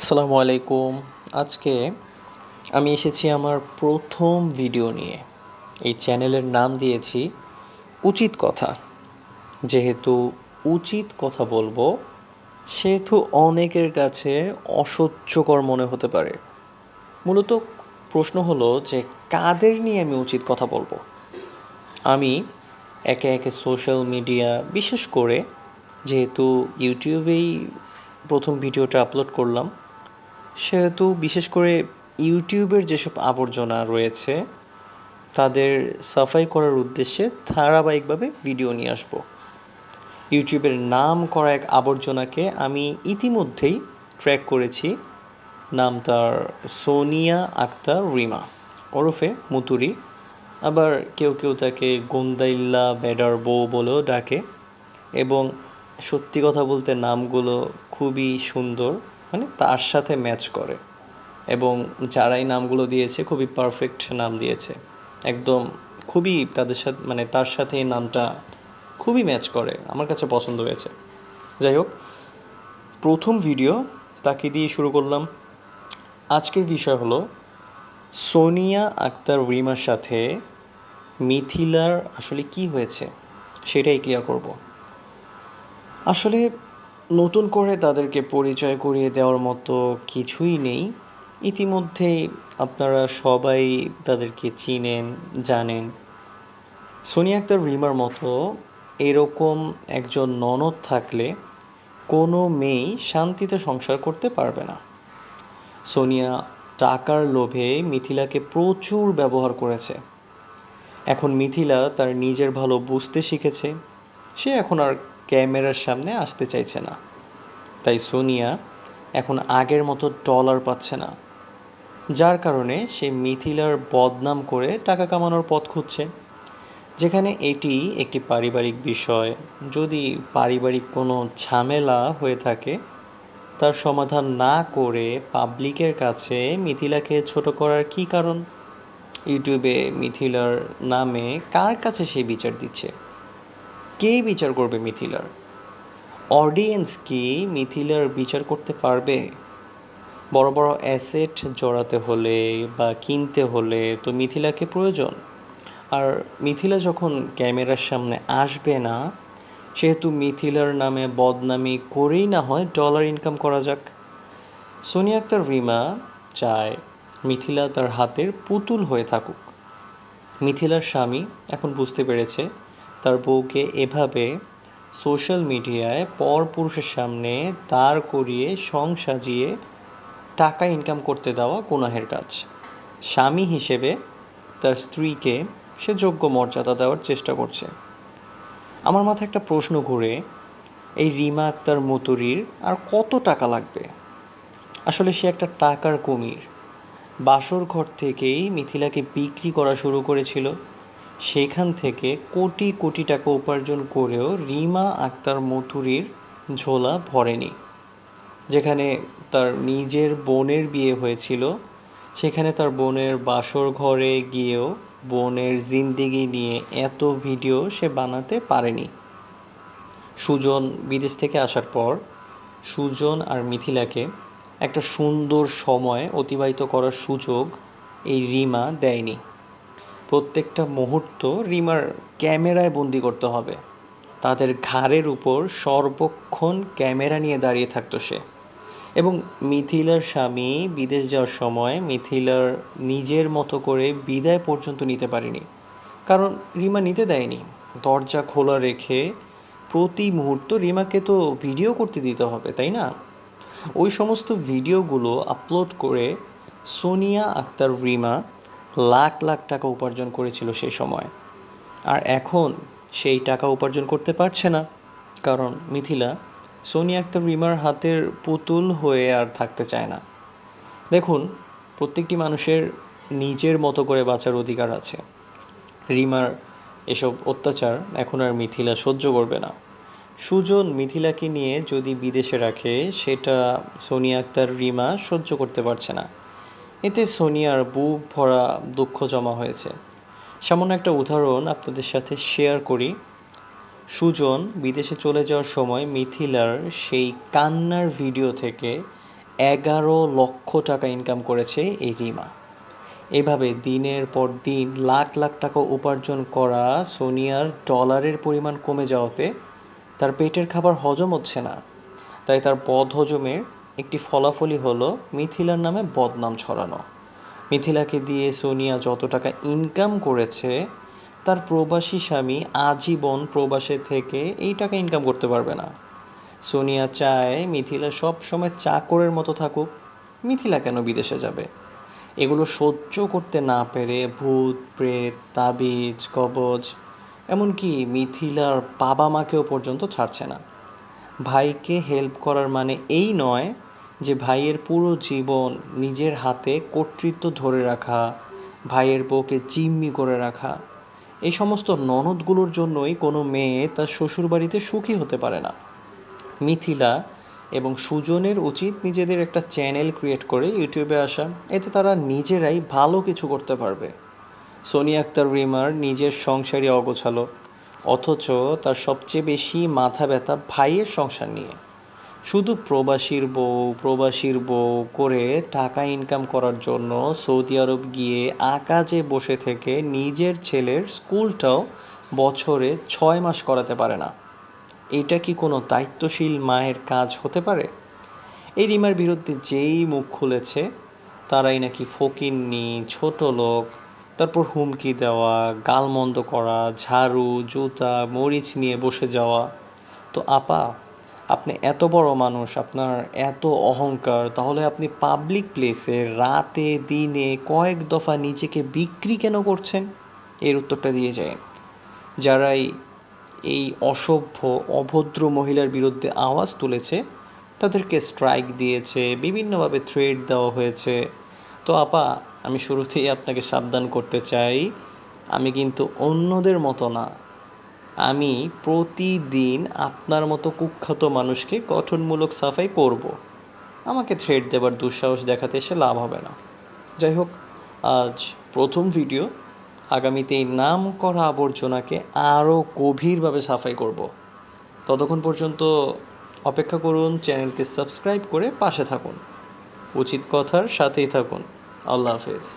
আসসালামু আলাইকুম। আজকে আমি এসেছি আমার প্রথম ভিডিও নিয়ে। এই চ্যানেলের নাম দিয়েছি উচিত কথা। যেহেতু উচিত কথা বলবো, সেহেতু অনেকের কাছে অসহ্যকর মনে হতে পারে। মূলত প্রশ্ন হলো যে কাদের নিয়ে আমি উচিত কথা বলবো? আমি একে একে সোশ্যাল মিডিয়া, বিশেষ করে যেহেতু ইউটিউবেই প্রথম ভিডিওটা আপলোড করলাম, সেহেতু বিশেষ করে ইউটিউবের যেসব আবর্জনা রয়েছে তাদের সাফাই করার উদ্দেশ্যে ধারাবাহিকভাবে ভিডিও নিয়ে আসবো। ইউটিউবের নাম করা এক আবর্জনাকে আমি ইতিমধ্যেই ট্র্যাক করেছি। নাম তার সোনিয়া আক্তার রিমা, ওরফে মুতুরি। আবার কেউ কেউ তাকে গোন্দাইল্লা বেডার বউ বলেও ডাকে। এবং সত্যি কথা বলতে নামগুলো খুবই সুন্দর, মানে তার সাথে ম্যাচ করে। এবং যারাই নামগুলো দিয়েছে খুবই পারফেক্ট নাম দিয়েছে। একদম খুবই তাদের সাথে, মানে তার সাথে এই নামটা খুবই ম্যাচ করে, আমার কাছে পছন্দ হয়েছে। যাই হোক, প্রথম ভিডিও তাকে দিয়ে শুরু করলাম। আজকের বিষয় হলো সোনিয়া আক্তার রিমার সাথে মিথিলার আসলে কি হয়েছে সেটাই ক্লিয়ার করব। আসলে নতুন করে তাদেরকে পরিচয় করিয়ে দেওয়ার মতো কিছুই নেই। ইতিমধ্যেই আপনারা সবাই তাদেরকে চিনেন, জানেন। সোনিয়া আক্তার রিমার মতো এরকম একজন ননদ থাকলে কোনো মেয়েই শান্তিতে সংসার করতে পারবে না। সোনিয়া টাকার লোভে মিথিলাকে প্রচুর ব্যবহার করেছে। এখন মিথিলা তার নিজের ভালো বুঝতে শিখেছে। সে এখন আর ক্যামেরার সামনে আসতে চাইছে না। তাই সোনিয়া এখন আগের মতো ডলার পাচ্ছে না, যার কারণে সে মিথিলার বদনাম করে টাকা কামানোর পথ খুঁজছে। যেখানে এটি একটি পারিবারিক বিষয়, যদি পারিবারিক কোনো ঝামেলা হয়ে থাকে, তার সমাধান না করে পাবলিকের কাছে মিথিলাকে ছোট করার কী কারণ? ইউটিউবে মিথিলার নামে কার কাছে সে বিচার দিচ্ছে? কে বিচার করবে মিথিলার? অডিয়েন্স কি মিথিলার বিচার করতে পারবে? বড় বড় অ্যাসেট জড়াতে হলে বা কিনতে হলে তো মিথিলাকে প্রয়োজন। আর মিথিলা যখন ক্যামেরার সামনে আসবে না, সেহেতু মিথিলার নামে বদনামি করেই না হয় ডলার ইনকাম করা যাক। সোনিয়া আক্তার রিমা চায় মিথিলা তার হাতের পুতুল হয়ে থাকুক। মিথিলার স্বামী এখন বুঝতে পেরেছে তার বউকে এভাবে সোশ্যাল মিডিয়ায় পরপুরুষের সামনে দাঁড় করিয়ে সং সাজিয়ে টাকা ইনকাম করতে দেওয়া গুনাহের কাজ। স্বামী হিসেবে তার স্ত্রীকে সে যোগ্য মর্যাদা দেওয়ার চেষ্টা করছে। আমার মাথায় একটা প্রশ্ন ঘুরে, এই রিমা আক্তার মুতুরির আর কত টাকা লাগবে? আসলে সে একটা টাকার কুমির। বাসর ঘর থেকেই মিথিলাকে বিক্রি করা শুরু করেছিল। সেখান থেকে কোটি কোটি টাকা উপার্জন করেও রিমা আক্তার মুতুরির ঝোলা ভরেনি। যেখানে তার নিজের বোনের বিয়ে হয়েছিল, সেখানে তার বোনের বাসর ঘরে গিয়েও বোনের জিন্দেগি নিয়ে এত ভিডিও সে বানাতে পারেনি। সুজন বিদেশ থেকে আসার পর সুজন আর মিথিলাকে একটা সুন্দর সময় অতিবাহিত করার সুযোগ এই রিমা দেয়নি। প্রত্যেকটা মুহূর্ত রিমার ক্যামেরায় বন্দি করতে হবে। তাদের ঘাড়ের উপর সর্বক্ষণ ক্যামেরা নিয়ে দাঁড়িয়ে থাকতো সে। এবং মিথিলার স্বামী বিদেশ যাওয়ার সময় মিথিলার নিজের মতো করে বিদায় পর্যন্ত নিতে পারেনি, কারণ রিমা নিতে দেয়নি। দরজা খোলা রেখে প্রতি মুহূর্ত রিমাকে তো ভিডিও করতে দিতে হবে, তাই না? ওই সমস্ত ভিডিওগুলো আপলোড করে সোনিয়া আক্তার রিমা লাখ লাখ টাকা উপার্জন করেছিল সেই সময়। আর এখন সেই টাকা উপার্জন করতে পারছে না, কারণ মিথিলা সোনিয়া আক্তার রিমার হাতের পুতুল হয়ে আর থাকতে চায় না। দেখুন, প্রত্যেকটি মানুষের নিজের মতো করে বাঁচার অধিকার আছে। রিমার এসব অত্যাচার এখন আর মিথিলা সহ্য করবে না। সুজন মিথিলাকে নিয়ে যদি বিদেশে রাখে, সেটা সোনিয়া আক্তার রিমা সহ্য করতে পারছে না। এতে সোনিয়ার বুক ভরা দুঃখ জমা হয়েছে। সামান্য একটা উদাহরণ আপনাদের সাথে শেয়ার করি। সুজন বিদেশে চলে যাওয়ার সময় মিথিলার সেই কান্নার ভিডিও থেকে 11 লক্ষ টাকা ইনকাম করেছে এই রিমা। এভাবে দিনের পর দিন লাখ লাখ টাকা উপার্জন করা সোনিয়ার ডলারের পরিমাণ কমে যাওয়াতে তার পেটের খাবার হজম হচ্ছে না। তাই তার বদহজমের একটি ফলাফলই হলো মিথিলার নামে বদনাম ছড়ানো। মিথিলাকে দিয়ে সোনিয়া যত টাকা ইনকাম করেছে, তার প্রবাসী স্বামী আজীবন প্রবাসে থেকে এই টাকা ইনকাম করতে পারবে না। সোনিয়া চায় মিথিলা সব সময় চাকরের মতো থাকুক। মিথিলা কেন বিদেশে যাবে? এগুলো সহ্য করতে না পেরে ভূত প্রেত তাবিজ কবজ, এমনকি মিথিলার বাবা মাকেও পর্যন্ত ছাড়ছে না। ভাইকে হেল্প করার মানে এই নয় যে ভাইয়ের পুরো জীবন নিজের হাতে কর্তৃত্ব ধরে রাখা, ভাইয়ের বউকে জিম্মি করে রাখা। এই সমস্ত ননদগুলোর জন্যই কোনো মেয়ে তার শ্বশুরবাড়িতে সুখী হতে পারে না। মিথিলা এবং সুজনের উচিত নিজেদের একটা চ্যানেল ক্রিয়েট করে ইউটিউবে আসা। এতে তারা নিজেরাই ভালো কিছু করতে পারবে। সোনিয়া আক্তার রিমার নিজের সংসারই অগোছালো, অথচ তার সবচেয়ে বেশি মাথা ব্যথা ভাইয়ের সংসার নিয়ে। শুধু প্রবাসীর বউ করে টাকা ইনকাম করার জন্য সৌদি আরব গিয়ে আকাজে বসে থেকে নিজের ছেলের স্কুলটাও বছরে 6 মাস করাতে পারে না। এটা কি কোনো দায়িত্বশীল মায়ের কাজ হতে পারে? এই রিমার বিরুদ্ধে যেই মুখ খুলেছে তারাই নাকি ফকিন্নি, ছোট লোক, তারপর হুমকি দেওয়া, গালমন্দ করা, ঝাড়ু জুতা মরিচ নিয়ে বসে যাওয়া। তো আপা, আপনি এত বড় মানুষ, আপনার এত অহংকার, তাহলে আপনি পাবলিক প্লেসে রাতে দিনে কয়েক দফা নিজেকে বিক্রি কেন করছেন? এর উত্তরটা দিয়ে যায়। যারাই এই অসভ্য অভদ্র মহিলার বিরুদ্ধে আওয়াজ তুলেছে তাদেরকে স্ট্রাইক দিয়েছে, বিভিন্নভাবে থ্রেট দেওয়া হয়েছে। তো আপা, আমি শুরুতেই আপনাকে সাবধান করতে চাই, আমি কিন্তু অন্যদের মতো না। আমি প্রতিদিন আপনার মতো কুখ্যাত মানুষকে গঠনমূলক সাফাই করব। আমাকে থ্রেট দেবার দুঃসাহস দেখাতে এসে লাভ হবে না। যাই হোক, আজ প্রথম ভিডিও। আগামীতে এই নাম করা আবর্জনাকে আরও গভীরভাবে সাফাই করব। ততক্ষণ পর্যন্ত অপেক্ষা করুন, চ্যানেলকে সাবস্ক্রাইব করে পাশে থাকুন, উচিত কথার সাথেই থাকুন। আল্লাহ হাফেজ।